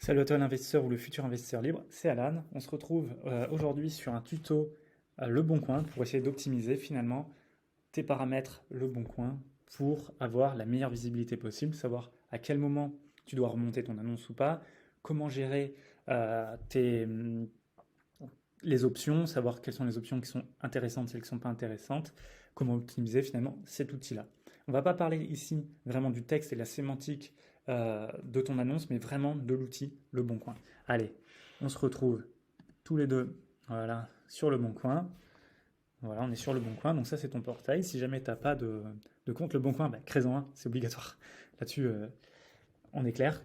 Salut à toi l'investisseur ou le futur investisseur libre, c'est Alan. On se retrouve aujourd'hui sur un tuto Le Bon Coin pour essayer d'optimiser finalement tes paramètres Le Bon Coin pour avoir la meilleure visibilité possible, savoir à quel moment tu dois remonter ton annonce ou pas, comment gérer les options, savoir quelles sont les options qui sont intéressantes, celles qui ne sont pas intéressantes, comment optimiser finalement cet outil-là. On ne va pas parler ici vraiment du texte et de la sémantique de ton annonce, mais vraiment de l'outil Le Bon Coin. Allez, on se retrouve tous les deux voilà, sur Le Bon Coin. Voilà, on est sur Le Bon Coin, donc ça c'est ton portail. Si jamais tu n'as pas de compte Le Bon Coin, bah, crée-en un, c'est obligatoire. Là-dessus, on est clair.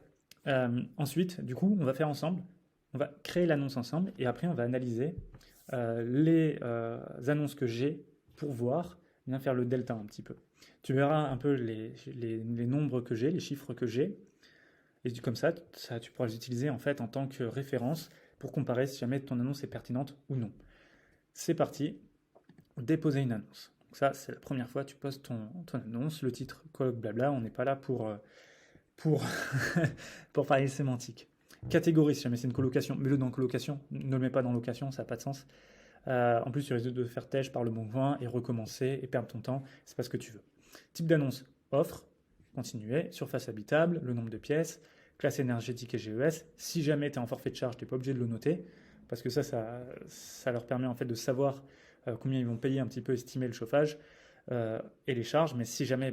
Ensuite, du coup, on va faire ensemble, on va créer l'annonce ensemble et après on va analyser les annonces que j'ai pour voir, bien faire le delta un petit peu. Tu verras un peu les nombres que j'ai, les chiffres que j'ai, et comme ça, tu pourras les utiliser en fait en tant que référence pour comparer si jamais ton annonce est pertinente ou non. C'est parti, déposer une annonce. Donc ça, c'est la première fois que tu poses ton annonce, le titre, colloque, blabla. On n'est pas là pour, pour parler sémantique. Catégorie, si jamais c'est une colocation, mets-le dans colocation, ne le mets pas dans location, ça n'a pas de sens. En plus, tu risques de faire têche par Le Bon Coin et recommencer et perdre ton temps, c'est pas ce que tu veux. Type d'annonce, offre, continuer, surface habitable, le nombre de pièces, classe énergétique et GES. Si jamais tu es en forfait de charge, tu n'es pas obligé de le noter, parce que ça leur permet en fait de savoir combien ils vont payer, un petit peu estimer le chauffage et les charges, mais si jamais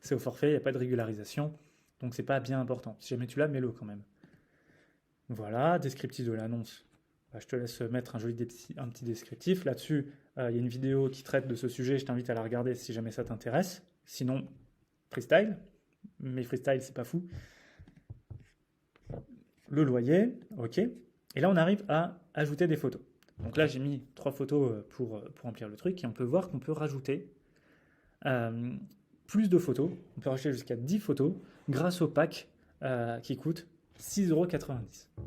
c'est au forfait, il n'y a pas de régularisation, donc c'est pas bien important. Si jamais tu l'as, mets-le quand même. Voilà, descriptif de l'annonce. Bah, je te laisse mettre un petit descriptif. Là-dessus, il y a une vidéo qui traite de ce sujet, je t'invite à la regarder si jamais ça t'intéresse. Sinon, freestyle, mais freestyle, c'est pas fou. Le loyer, ok. Et là, on arrive à ajouter des photos. Donc là, j'ai mis 3 photos pour remplir le truc et on peut voir qu'on peut rajouter euh, plus de photos. On peut rajouter jusqu'à 10 photos grâce au pack qui coûte 6,90 €.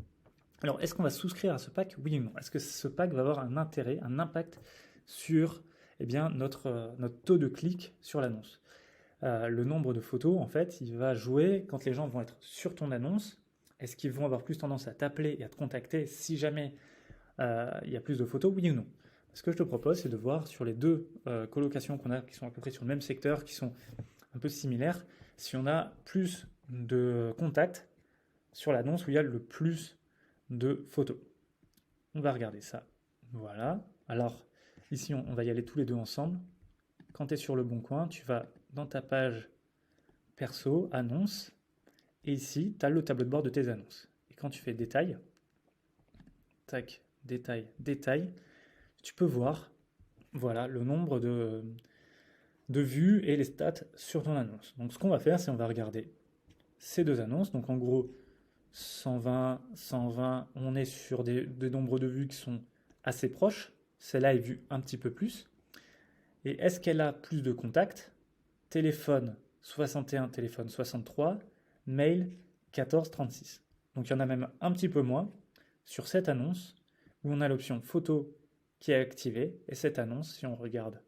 Alors, est-ce qu'on va souscrire à ce pack? Oui ou non? Est-ce que ce pack va avoir un intérêt, un impact sur notre taux de clic sur l'annonce? Le nombre de photos, en fait, il va jouer quand les gens vont être sur ton annonce. Est-ce qu'ils vont avoir plus tendance à t'appeler et à te contacter si jamais il y a plus de photos? Oui ou non? Ce que je te propose, c'est de voir sur les deux colocations qu'on a, qui sont à peu près sur le même secteur, qui sont un peu similaires, si on a plus de contacts sur l'annonce où il y a le plus de photos. On va regarder ça. Voilà. Alors, ici, on va y aller tous les deux ensemble. Quand tu es sur Le Bon Coin, tu vas dans ta page perso, annonce, et ici, tu as le tableau de bord de tes annonces. Et quand tu fais détail, tac, détail, détail, tu peux voir voilà, le nombre de vues et les stats sur ton annonce. Donc, ce qu'on va faire, c'est on va regarder ces deux annonces. Donc, en gros, 120, 120, on est sur des nombres de vues qui sont assez proches. Celle-là est vue un petit peu plus. Et est-ce qu'elle a plus de contacts? Téléphone 61, téléphone 63, mail 14, 36. Donc il y en a même un petit peu moins sur cette annonce où on a l'option photo qui est activée. Et cette annonce, si on regarde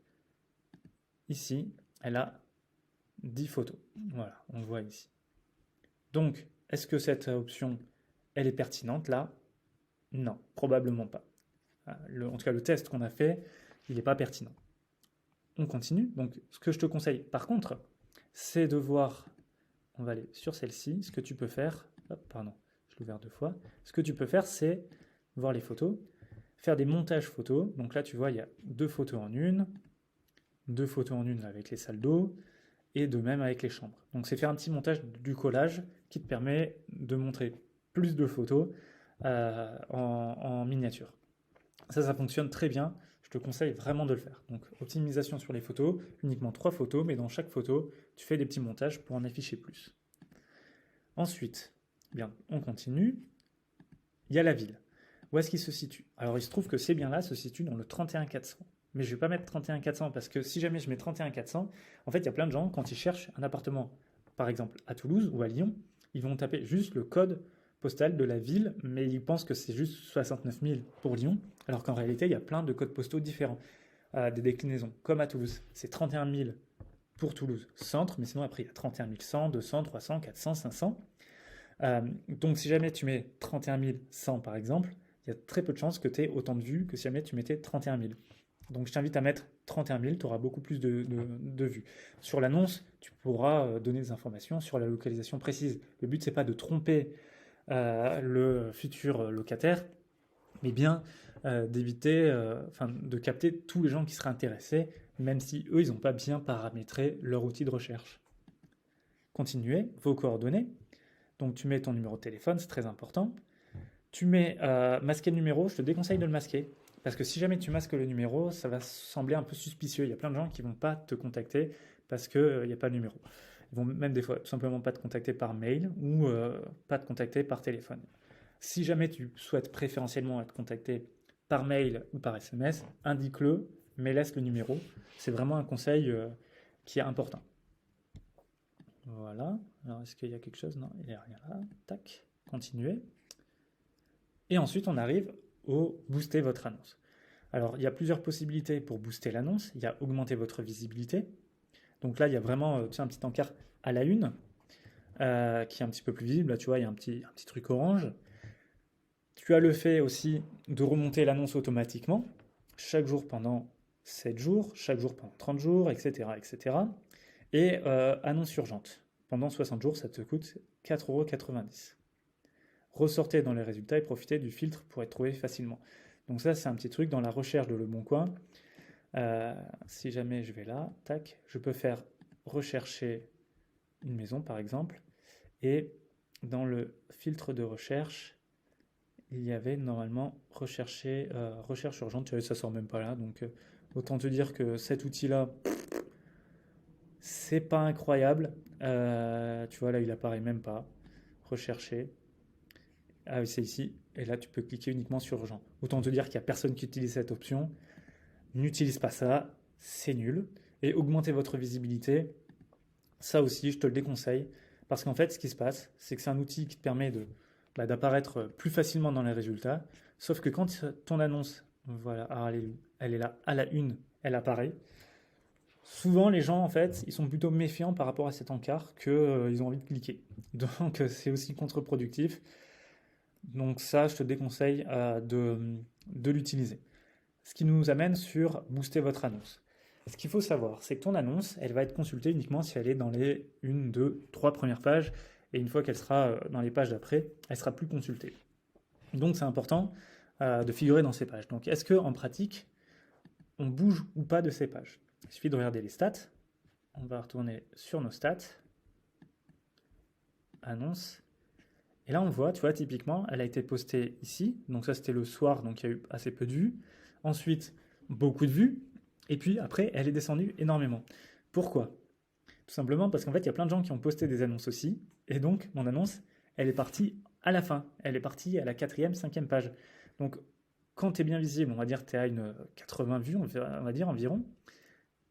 ici, elle a 10 photos. Voilà, on le voit ici. Donc, est-ce que cette option, elle est pertinente là? Non, probablement pas. En tout cas, le test qu'on a fait, il n'est pas pertinent. On continue. Donc, ce que je te conseille, par contre, c'est de voir, on va aller sur celle-ci, ce que tu peux faire, pardon, je l'ai ouvert 2 fois, ce que tu peux faire, c'est voir les photos, faire des montages photos. Donc là, tu vois, il y a 2 photos en une, 2 photos en une avec les salles d'eau, et de même avec les chambres. Donc c'est faire un petit montage du collage qui te permet de montrer plus de photos en miniature. Ça fonctionne très bien. Je te conseille vraiment de le faire. Donc optimisation sur les photos, uniquement 3 photos, mais dans chaque photo, tu fais des petits montages pour en afficher plus. Ensuite, bien, on continue. Il y a la ville. Où est-ce qu'il se situe? Alors il se trouve que ces biens-là se situent dans le 31 400. Mais je ne vais pas mettre 31 400 parce que si jamais je mets 31 400, en fait il y a plein de gens, quand ils cherchent un appartement, par exemple à Toulouse ou à Lyon, ils vont taper juste le code postal de la ville, mais ils pensent que c'est juste 69 000 pour Lyon, alors qu'en réalité il y a plein de codes postaux différents, des déclinaisons, comme à Toulouse. C'est 31 000 pour Toulouse centre, mais sinon après il y a 31 100, 200, 300, 400, 500. Donc si jamais tu mets 31 100 par exemple, il y a très peu de chances que tu aies autant de vues que si jamais tu mettais 31 000. Donc je t'invite à mettre 31 000, tu auras beaucoup plus de vues. Sur l'annonce, tu pourras donner des informations sur la localisation précise. Le but, c'est pas de tromper le futur locataire, mais bien d'éviter, enfin de capter tous les gens qui seraient intéressés, même si eux, ils n'ont pas bien paramétré leur outil de recherche. Continuez, vos coordonnées. Donc tu mets ton numéro de téléphone, c'est très important. Tu mets masquer le numéro, je te déconseille de le masquer. Parce que si jamais tu masques le numéro, ça va sembler un peu suspicieux. Il y a plein de gens qui ne vont pas te contacter parce qu'il n'y a pas le numéro. Ils vont même des fois tout simplement pas te contacter par mail ou pas te contacter par téléphone. Si jamais tu souhaites préférentiellement être contacté par mail ou par SMS, indique-le, mais laisse le numéro. C'est vraiment un conseil qui est important. Voilà. Alors, est-ce qu'il y a quelque chose? Non, il n'y a rien là. Tac. Continuez. Et ensuite, on arrive au booster votre annonce. Alors, il y a plusieurs possibilités pour booster l'annonce. Il y a augmenter votre visibilité. Donc là, il y a vraiment un petit encart à la une qui est un petit peu plus visible. Là, tu vois, il y a un petit truc orange. Tu as le fait aussi de remonter l'annonce automatiquement, chaque jour pendant 7 jours, chaque jour pendant 30 jours, etc. etc. Et annonce urgente. Pendant 60 jours, ça te coûte 4,90 €. Ressortez dans les résultats et profitez du filtre pour être trouvé facilement. Donc ça, c'est un petit truc dans la recherche de Le Bon Coin. Si jamais je vais là, tac, je peux faire rechercher une maison par exemple. Et dans le filtre de recherche, il y avait normalement recherche urgente. Tu vois, ça sort même pas là. Donc autant te dire que cet outil-là, c'est pas incroyable. Tu vois, là, il apparaît même pas. Rechercher. Ah oui, c'est ici. Et là, tu peux cliquer uniquement sur urgent. Autant te dire qu'il n'y a personne qui utilise cette option. N'utilise pas ça, c'est nul. Et augmenter votre visibilité, ça aussi, je te le déconseille. Parce qu'en fait, ce qui se passe, c'est que c'est un outil qui te permet d'apparaître plus facilement dans les résultats. Sauf que quand ton annonce, voilà, elle est là à la une, elle apparaît. Souvent, les gens, en fait, ils sont plutôt méfiants par rapport à cet encart qu'ils ont envie de cliquer. Donc, c'est aussi contre-productif. Donc ça, je te déconseille de l'utiliser. Ce qui nous amène sur booster votre annonce. Ce qu'il faut savoir, c'est que ton annonce, elle va être consultée uniquement si elle est dans les 1, 2, 3 premières pages. Et une fois qu'elle sera dans les pages d'après, elle sera plus consultée. Donc c'est important de figurer dans ces pages. Donc est-ce qu'en pratique, on bouge ou pas de ces pages? Il suffit de regarder les stats. On va retourner sur nos stats. Annonce. Et là, on voit, tu vois, typiquement, elle a été postée ici. Donc ça, c'était le soir, donc il y a eu assez peu de vues. Ensuite, beaucoup de vues. Et puis après, elle est descendue énormément. Pourquoi? Tout simplement parce qu'en fait, il y a plein de gens qui ont posté des annonces aussi. Et donc, mon annonce, elle est partie à la fin. Elle est partie à la 4e, 5e page. Donc, quand tu es bien visible, on va dire que tu es à une 80 vues, on va dire environ,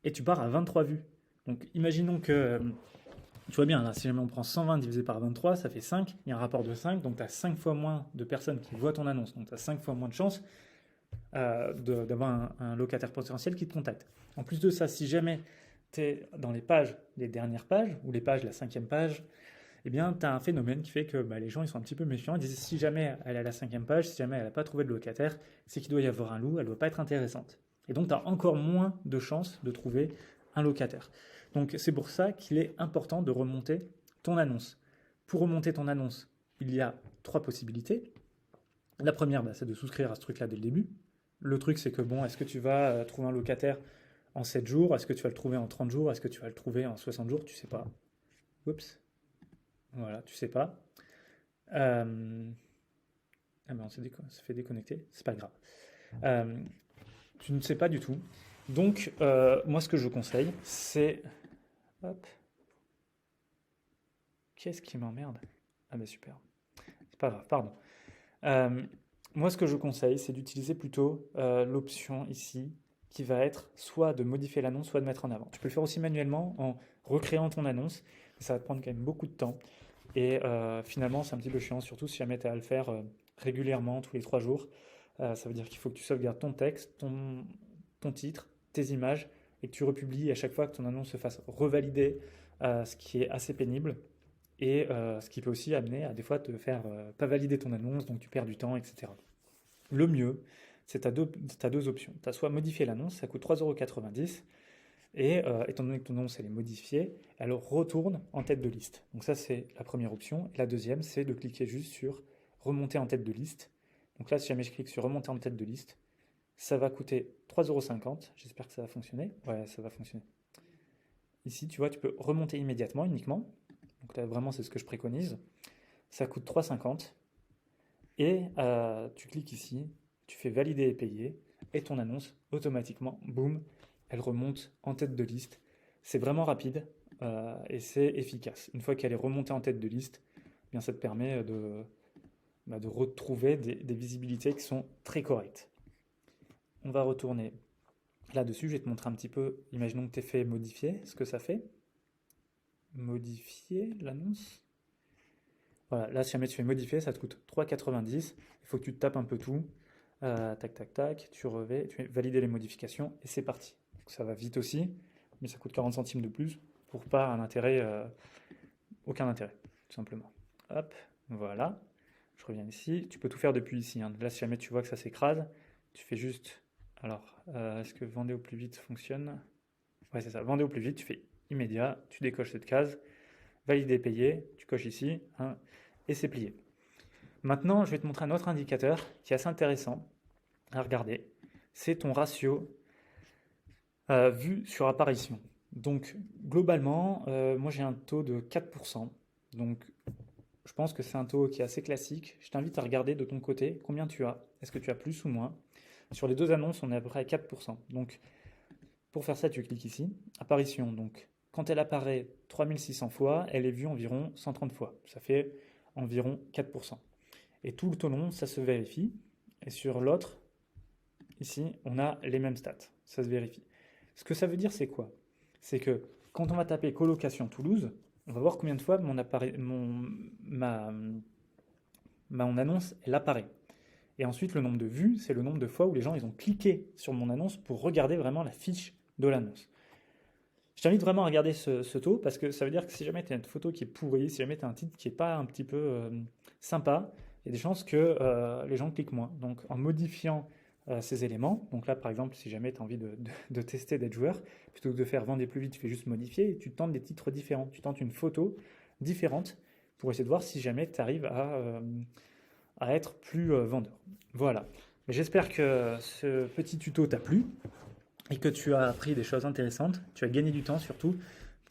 et tu pars à 23 vues. Donc, imaginons que, tu vois bien, là, si jamais on prend 120 divisé par 23, ça fait 5. Il y a un rapport de 5, donc tu as 5 fois moins de personnes qui voient ton annonce. Donc, tu as 5 fois moins de chances d'avoir un locataire potentiel qui te contacte. En plus de ça, si jamais tu es dans les pages, les dernières pages, ou les pages, la 5e page, eh bien, tu as un phénomène qui fait que les gens ils sont un petit peu méfiants. Ils disent si jamais elle est à la 5e page, si jamais elle n'a pas trouvé de locataire, c'est qu'il doit y avoir un loup, elle ne doit pas être intéressante. Et donc, tu as encore moins de chances de trouver un locataire. Donc, c'est pour ça qu'il est important de remonter ton annonce. Pour remonter ton annonce, il y a 3 possibilités. La première, c'est de souscrire à ce truc-là dès le début. Le truc, c'est que est-ce que tu vas trouver un locataire en 7 jours? Est-ce que tu vas le trouver en 30 jours? Est-ce que tu vas le trouver en 60 jours? Tu sais pas. Oups. Voilà, tu sais pas. On s'est fait déconnecter. C'est pas grave. Tu ne sais pas du tout. Donc, moi, ce que je conseille, c'est... Hop. Qu'est-ce qui m'emmerde? Ah, mais super. C'est pas grave, pardon. Moi, ce que je conseille, c'est d'utiliser plutôt l'option ici, qui va être soit de modifier l'annonce, soit de mettre en avant. Tu peux le faire aussi manuellement en recréant ton annonce, mais ça va te prendre quand même beaucoup de temps. Et finalement, c'est un petit peu chiant, surtout si jamais tu as à le faire régulièrement, tous les 3 jours. Ça veut dire qu'il faut que tu sauvegardes ton texte, ton titre, tes images, et que tu republies à chaque fois que ton annonce se fasse revalider, ce qui est assez pénible. et ce qui peut aussi amener à des fois te faire pas valider ton annonce, donc tu perds du temps, etc. Le mieux, c'est t'as deux options. Tu as soit modifier l'annonce, ça coûte 3,90 €, et étant donné que ton annonce elle est modifiée, elle retourne en tête de liste. Donc ça, c'est la première option. Et la deuxième, c'est de cliquer juste sur remonter en tête de liste. Donc là, si jamais je clique sur remonter en tête de liste, ça va coûter 3,50 €. J'espère que ça va fonctionner. Ouais, ça va fonctionner. Ici, tu vois, tu peux remonter immédiatement, uniquement. Donc là, vraiment, c'est ce que je préconise. Ça coûte 3,50 €. Et tu cliques ici, tu fais valider et payer. Et ton annonce, automatiquement, boum, elle remonte en tête de liste. C'est vraiment rapide et c'est efficace. Une fois qu'elle est remontée en tête de liste, eh bien, ça te permet de retrouver des visibilités qui sont très correctes. On va retourner là-dessus. Je vais te montrer un petit peu, imaginons que tu aies fait modifier, ce que ça fait. Modifier l'annonce. Voilà, là, si jamais tu fais modifier, ça te coûte 3,90 €. Il faut que tu te tapes un peu tout. Tac, tac, tac. Tu fais valider les modifications et c'est parti. Donc, ça va vite aussi, mais ça coûte 40 centimes de plus pour pas aucun intérêt, tout simplement. Hop, voilà. Je reviens ici. Tu peux tout faire depuis ici, hein. Là, si jamais tu vois que ça s'écrase, tu fais juste. Alors, est-ce que vendez au plus vite fonctionne? Ouais, c'est ça. Vendez au plus vite, tu fais immédiat, tu décoches cette case, valider, payer, tu coches ici, hein, et c'est plié. Maintenant, je vais te montrer un autre indicateur qui est assez intéressant à regarder. C'est ton ratio vue sur apparition. Donc, globalement, moi j'ai un taux de 4%. Donc, je pense que c'est un taux qui est assez classique. Je t'invite à regarder de ton côté combien tu as. Est-ce que tu as plus ou moins? Sur les deux annonces, on est à peu près à 4%. Donc, pour faire ça, tu cliques ici. Apparition. Donc, quand elle apparaît 3600 fois, elle est vue environ 130 fois. Ça fait environ 4%. Et tout le long, ça se vérifie. Et sur l'autre, ici, on a les mêmes stats. Ça se vérifie. Ce que ça veut dire, c'est quoi? C'est que quand on va taper colocation Toulouse, on va voir combien de fois mon annonce, elle apparaît. Et ensuite, le nombre de vues, c'est le nombre de fois où les gens ils ont cliqué sur mon annonce pour regarder vraiment la fiche de l'annonce. Je t'invite vraiment à regarder ce taux parce que ça veut dire que si jamais tu as une photo qui est pourrie, si jamais tu as un titre qui n'est pas un petit peu sympa, il y a des chances que les gens cliquent moins. Donc en modifiant ces éléments, donc là par exemple, si jamais tu as envie de tester d'être joueur, plutôt que de faire vendre plus vite, tu fais juste modifier et tu tentes des titres différents. Tu tentes une photo différente pour essayer de voir si jamais tu arrives à être plus vendeur. Voilà. J'espère que ce petit tuto t'a plu et que tu as appris des choses intéressantes. Tu as gagné du temps surtout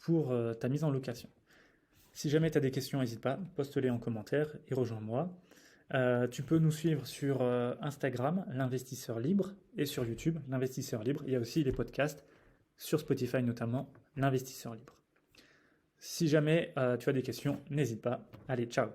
pour ta mise en location. Si jamais tu as des questions, n'hésite pas, poste-les en commentaire et rejoins-moi. Tu peux nous suivre sur Instagram, l'investisseur libre, et sur YouTube, l'investisseur libre. Il y a aussi les podcasts sur Spotify notamment, l'investisseur libre. Si jamais tu as des questions, n'hésite pas. Allez, ciao!